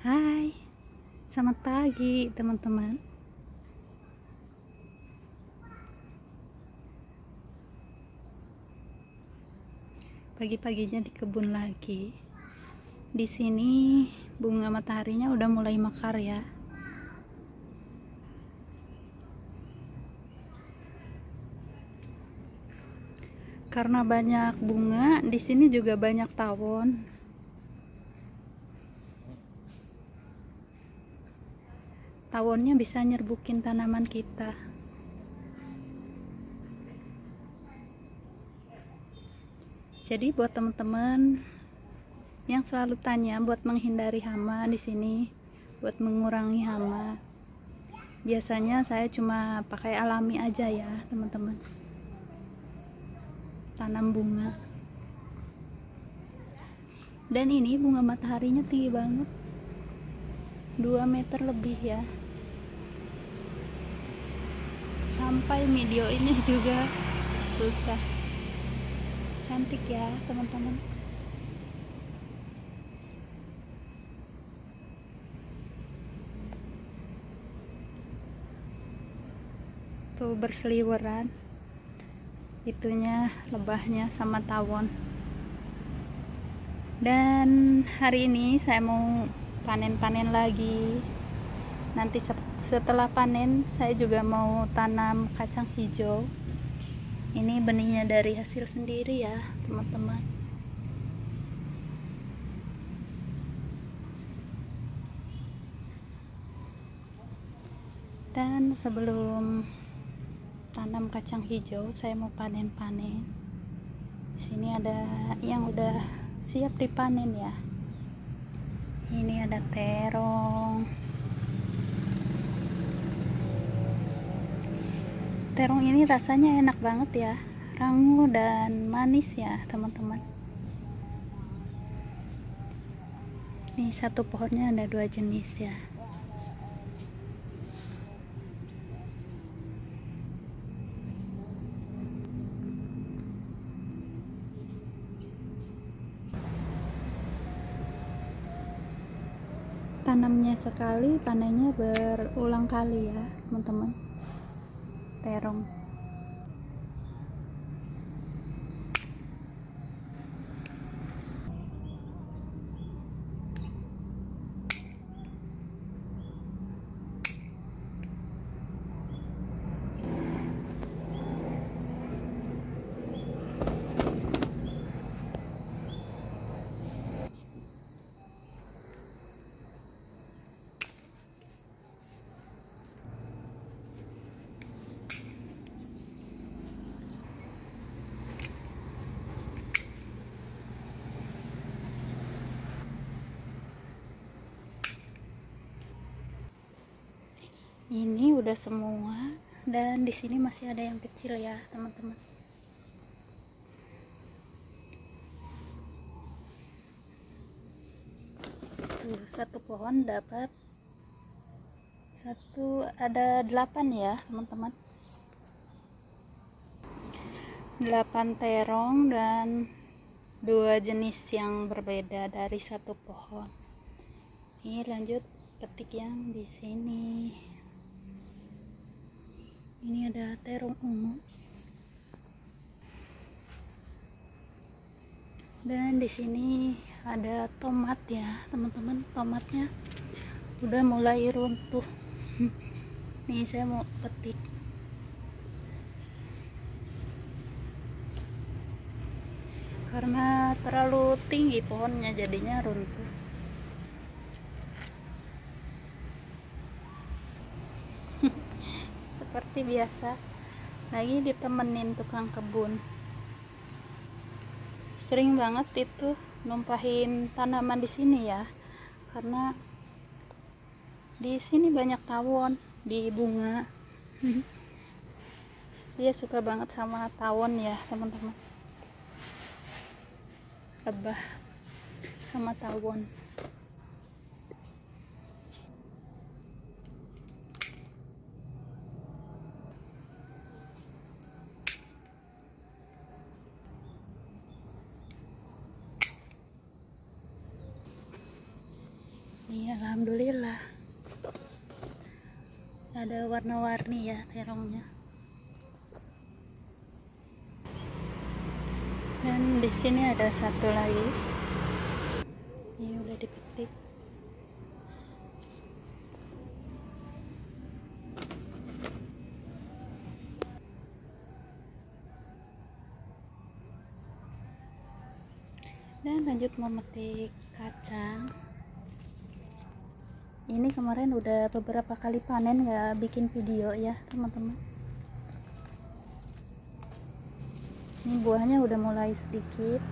Hai, selamat pagi teman-teman. Pagi-paginya di kebun lagi. Di sini bunga mataharinya udah mulai mekar ya. Karena banyak bunga, di sini juga banyak tawon. Tawonnya bisa nyerbukin tanaman kita. Jadi buat teman-teman yang selalu tanya buat menghindari hama di sini, buat mengurangi hama, biasanya saya cuma pakai alami aja ya teman-teman. Tanam bunga. Dan ini bunga mataharinya tinggi banget, 2 meter lebih ya. Sampai video ini juga susah. Cantik ya teman-teman. Tuh berseliweran itunya, lebahnya sama tawon. Dan hari ini saya mau panen-panen lagi. Nanti setelah panen saya juga mau tanam kacang hijau. Ini benihnya dari hasil sendiri ya teman-teman. Dan sebelum tanam kacang hijau, saya mau panen-panen. Di sini ada yang udah siap dipanen ya. Ini ada terong. Terong ini rasanya enak banget ya, rangu dan manis ya teman-teman. Ini satu pohonnya ada 2 jenis ya. Tanamnya sekali, panennya berulang kali ya teman-teman. Terong. Ini udah semua, dan di sini masih ada yang kecil ya teman-teman. Tuh, satu pohon dapat ada 8 ya teman-teman. 8 terong dan 2 jenis yang berbeda dari satu pohon. Ini lanjut petik yang di sini. Ini ada terong ungu. Dan di sini ada tomat ya, teman-teman. Tomatnya udah mulai runtuh. Nih saya mau petik. Karena terlalu tinggi pohonnya jadinya runtuh. Seperti biasa, lagi ditemenin tukang kebun. Sering banget itu numpahin tanaman di sini ya, karena di sini banyak tawon di bunga. Dia suka banget sama tawon ya teman-teman. Lebah sama tawon. Iya, Alhamdulillah ada warna-warni ya terongnya. Dan di sini ada satu lagi, ini udah dipetik. Dan lanjut memetik kacang. Ini kemarin udah beberapa kali panen, nggak bikin video ya teman-teman. Ini buahnya udah mulai sedikit.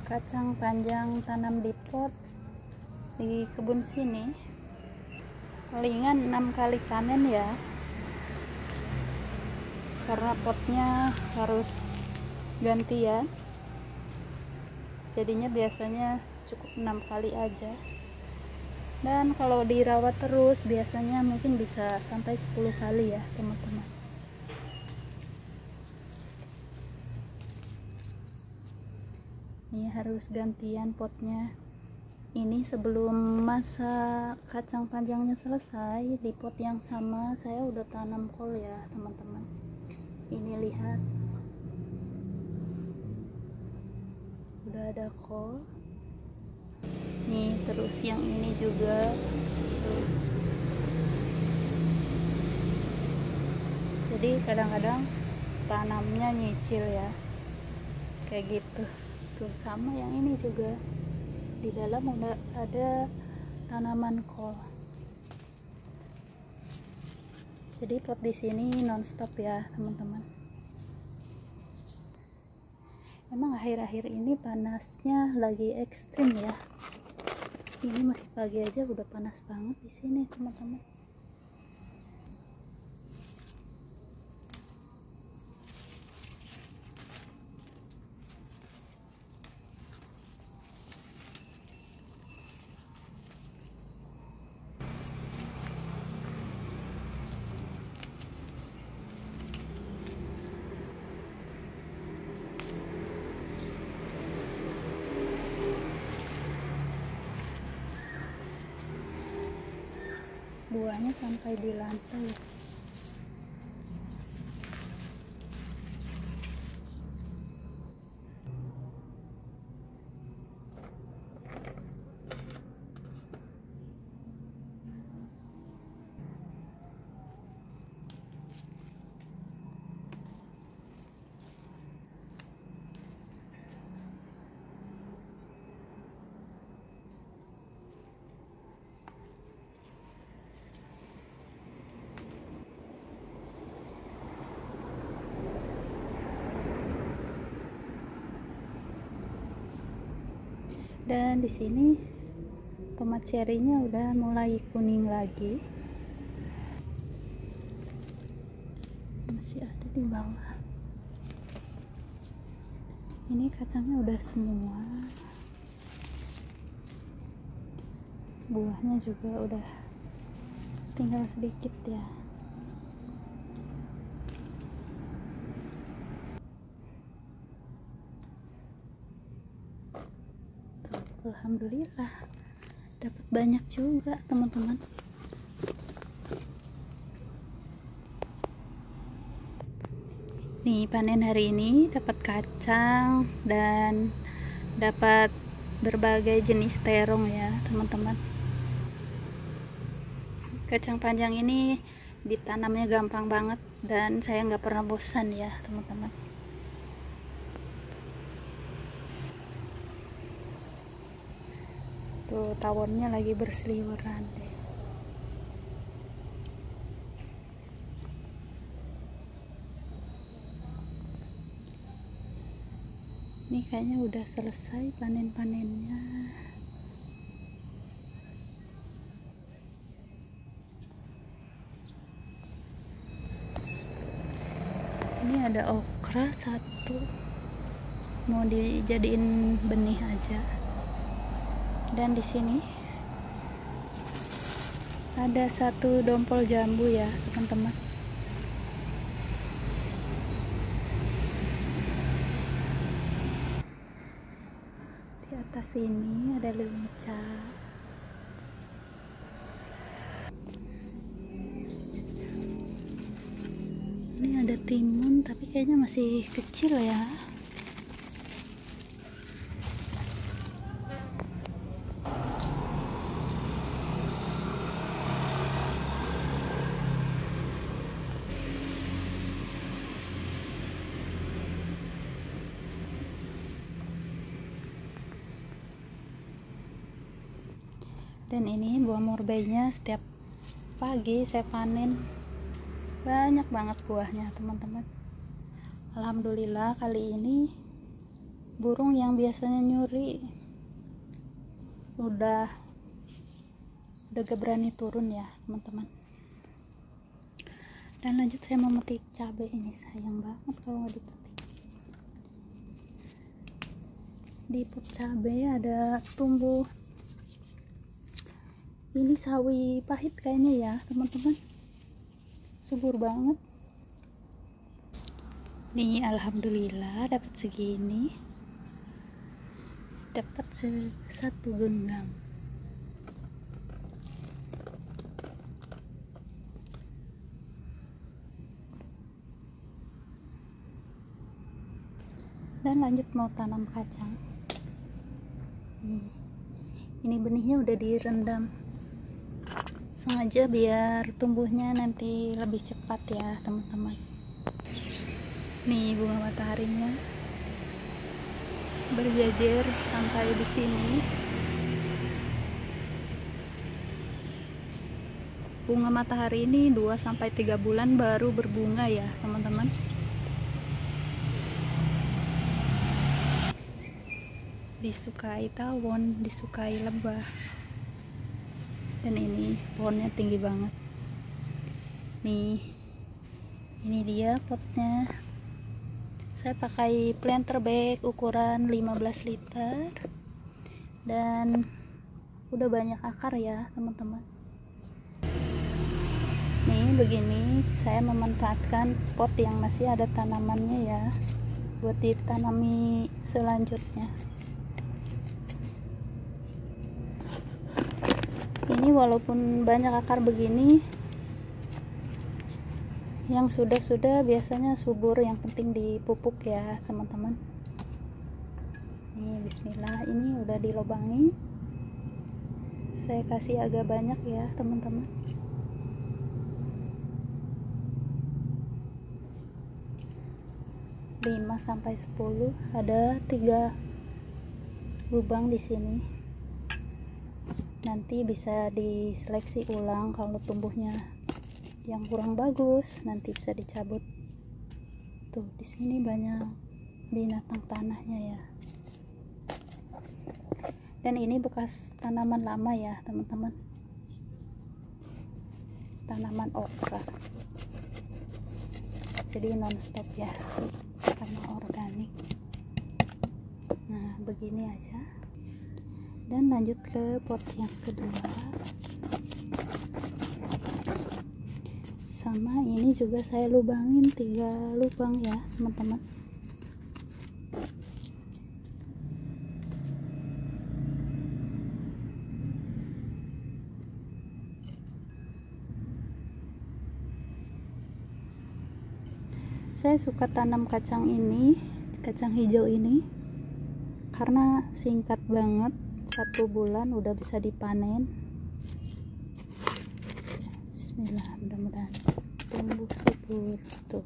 Kacang panjang tanam di pot di kebun sini palingan 6 kali panen ya, karena potnya harus gantian, jadinya biasanya cukup 6 kali aja. Dan kalau dirawat terus biasanya mungkin bisa sampai 10 kali ya teman-teman. Ini harus gantian potnya. Ini sebelum masa kacang panjangnya selesai, di pot yang sama saya udah tanam kol ya teman-teman. Ini lihat, udah ada kol. Nih terus yang ini juga tuh. Jadi kadang-kadang tanamnya nyicil ya, kayak gitu. Tuh sama yang ini juga, di dalam udah ada tanaman kol. Jadi pot di sini nonstop ya teman-teman. Emang akhir-akhir ini panasnya lagi ekstrim ya. Ini masih pagi aja udah panas banget di sini teman-teman. Buahnya sampai di lantai. Dan di sini tomat cerinya udah mulai kuning lagi. Masih ada di bawah. Ini kacangnya udah semua. Buahnya juga udah tinggal sedikit ya. Alhamdulillah dapat banyak juga teman-teman. Nih panen hari ini dapat kacang dan dapat berbagai jenis terong ya teman-teman. Kacang panjang ini ditanamnya gampang banget dan saya nggak pernah bosan ya teman-teman. Tuh tawonnya lagi berseliweran deh. Ini kayaknya udah selesai panen-panennya. Ini ada okra satu, mau dijadiin benih aja. Dan di sini ada satu dompol jambu ya teman-teman. lenca. Ini ada timun tapi kayaknya masih kecil ya. Dan ini buah murbeinya setiap pagi saya panen, banyak banget buahnya teman-teman. Alhamdulillah kali ini burung yang biasanya nyuri udah gak berani turun ya teman-teman. Dan lanjut saya mau metik cabai. Ini sayang banget kalau nggak dipetik. Di pot cabai ada tumbuh ini sawi pahit kayaknya ya teman-teman, subur banget nih. Alhamdulillah dapat segini, dapat satu genggam. Dan lanjut mau tanam kacang. Ini benihnya udah direndam sengaja biar tumbuhnya nanti lebih cepat ya teman-teman. Nih bunga mataharinya berjejer sampai di sini. Bunga matahari ini 2-3 bulan baru berbunga ya teman-teman. Disukai tawon, disukai lebah. Dan ini pohonnya tinggi banget nih. Ini dia potnya, saya pakai planter bag ukuran 15 liter dan udah banyak akar ya teman-teman. Nih begini, saya memanfaatkan pot yang masih ada tanamannya ya buat ditanami selanjutnya. Ini walaupun banyak akar begini, yang sudah biasanya subur, yang penting dipupuk ya teman-teman. Ini bismillah, ini udah dilobangi, saya kasih agak banyak ya teman-teman. Lima sampai 10, ada 3 lubang di sini. Nanti bisa diseleksi ulang kalau tumbuhnya yang kurang bagus, nanti bisa dicabut. Tuh di sini banyak binatang tanahnya ya. Dan ini bekas tanaman lama ya teman-teman, tanaman okra. Jadi non-stop ya karena organik. Nah begini aja. Dan lanjut ke pot yang kedua. Sama ini juga saya lubangin 3 lubang ya teman-teman. Saya suka tanam kacang ini, kacang hijau ini, karena singkat banget, 1 bulan udah bisa dipanen. Bismillah, mudah-mudahan tumbuh subur. Tuh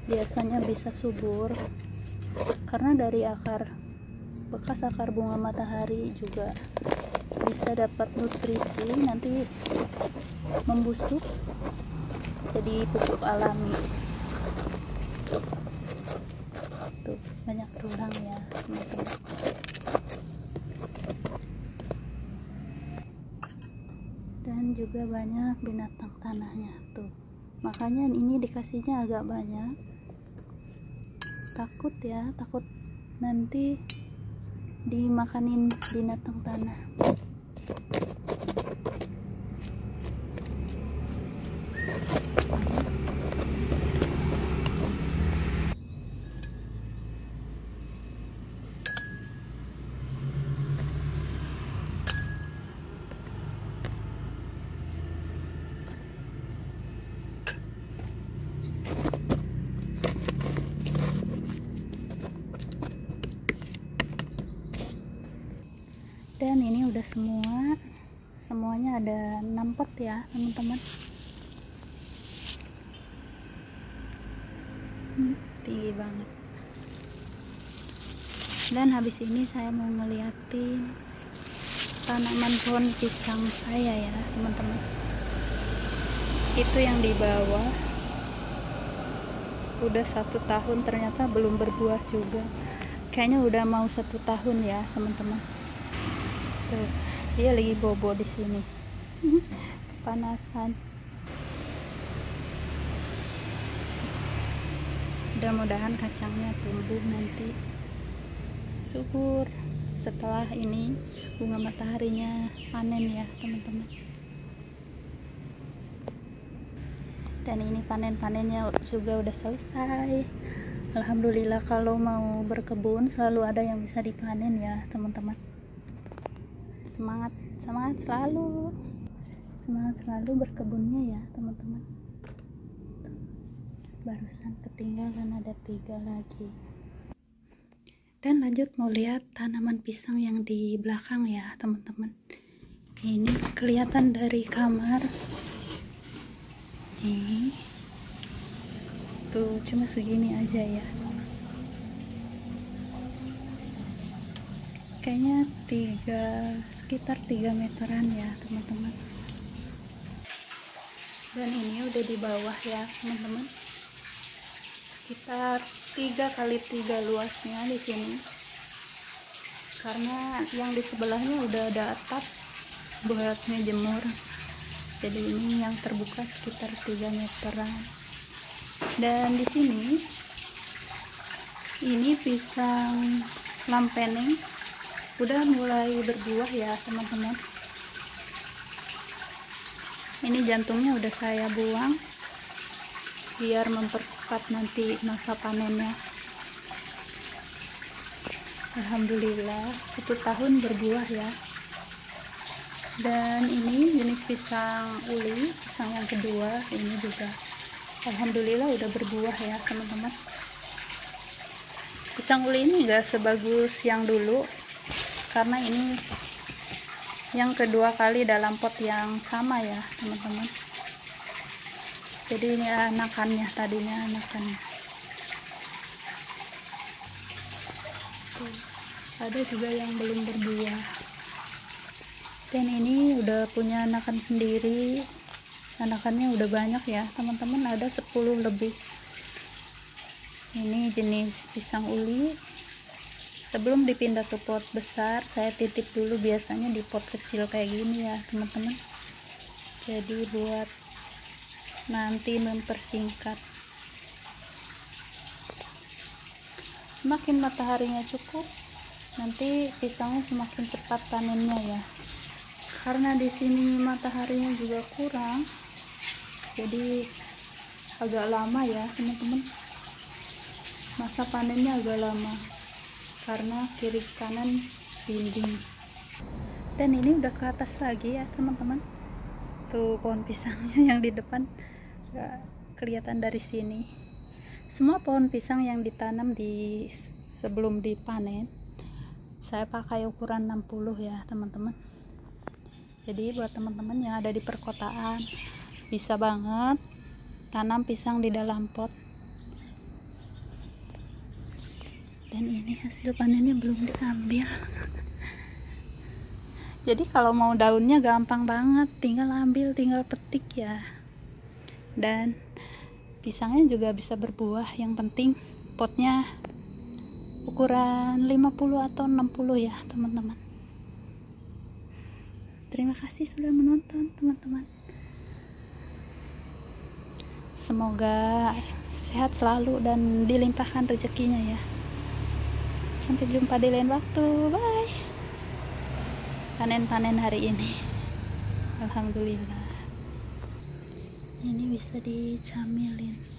biasanya bisa subur karena dari bekas akar bunga matahari juga bisa dapat nutrisi, nanti membusuk jadi pupuk alami. Tuh banyak tulang ya teman-teman. juga banyak binatang tanahnya tuh, makanya ini dikasihnya agak banyak. Takut nanti dimakanin binatang tanah. Dan ini udah semuanya ada 6 pot ya teman-teman. Tinggi banget. Dan habis ini saya mau ngeliatin tanaman pohon pisang saya ya teman-teman. Itu yang di bawah udah 1 tahun, ternyata belum berbuah juga. Kayaknya udah mau 1 tahun ya teman-teman. Tuh, dia lagi bobo di sini. Kepanasan. Mudah-mudahan kacangnya tumbuh nanti subur setelah ini bunga mataharinya panen ya teman-teman. Dan ini panen-panennya juga udah selesai. Alhamdulillah, kalau mau berkebun selalu ada yang bisa dipanen ya teman-teman. Semangat selalu berkebunnya ya teman-teman. Barusan ketinggalan ada 3 lagi. Dan lanjut mau lihat tanaman pisang yang di belakang ya teman-teman. Ini kelihatan dari kamar. Ini tuh cuma segini aja ya. Kayaknya sekitar 3 meteran ya teman-teman. Dan ini udah di bawah ya teman-teman, sekitar 3x3 luasnya di sini, karena yang di sebelahnya udah ada atap buat ngejemur. Jadi ini yang terbuka sekitar 3 meteran. Dan di sini ini pisang lampening udah mulai berbuah ya teman-teman. Ini jantungnya udah saya buang biar mempercepat nanti masa panennya. Alhamdulillah 1 tahun berbuah ya. Dan ini jenis pisang uli, pisang yang kedua, ini juga alhamdulillah udah berbuah ya teman-teman. Pisang uli ini enggak sebagus yang dulu, karena ini yang kedua kali dalam pot yang sama ya teman-teman. Jadi ini anakannya, tadinya anakannya. Tuh, ada juga yang belum berbuah. Dan ini udah punya anakan sendiri. Anakannya udah banyak ya teman-teman, ada 10 lebih. Ini jenis pisang uli. Sebelum dipindah ke pot besar, saya titip dulu biasanya di pot kecil kayak gini ya teman-teman. Jadi buat nanti mempersingkat. Semakin mataharinya cukup, nanti pisangnya semakin cepat panennya ya. Karena di sini mataharinya juga kurang, jadi agak lama ya teman-teman. Masa panennya agak lama karena kiri kanan dinding. Dan ini udah ke atas lagi ya teman-teman. Tuh pohon pisangnya yang di depan gak kelihatan dari sini. Semua pohon pisang yang ditanam sebelum dipanen saya pakai ukuran 60 ya teman-teman. Jadi buat teman-teman yang ada di perkotaan bisa banget tanam pisang di dalam pot. Dan ini hasil panennya belum diambil. Jadi kalau mau daunnya gampang banget, tinggal ambil, tinggal petik ya. Dan pisangnya juga bisa berbuah, yang penting potnya ukuran 50 atau 60 ya teman-teman. Terima kasih sudah menonton teman-teman. Semoga sehat selalu dan dilimpahkan rezekinya ya. Sampai jumpa di lain waktu. Bye. Panen-panen hari ini. Alhamdulillah. Ini bisa dicamilin.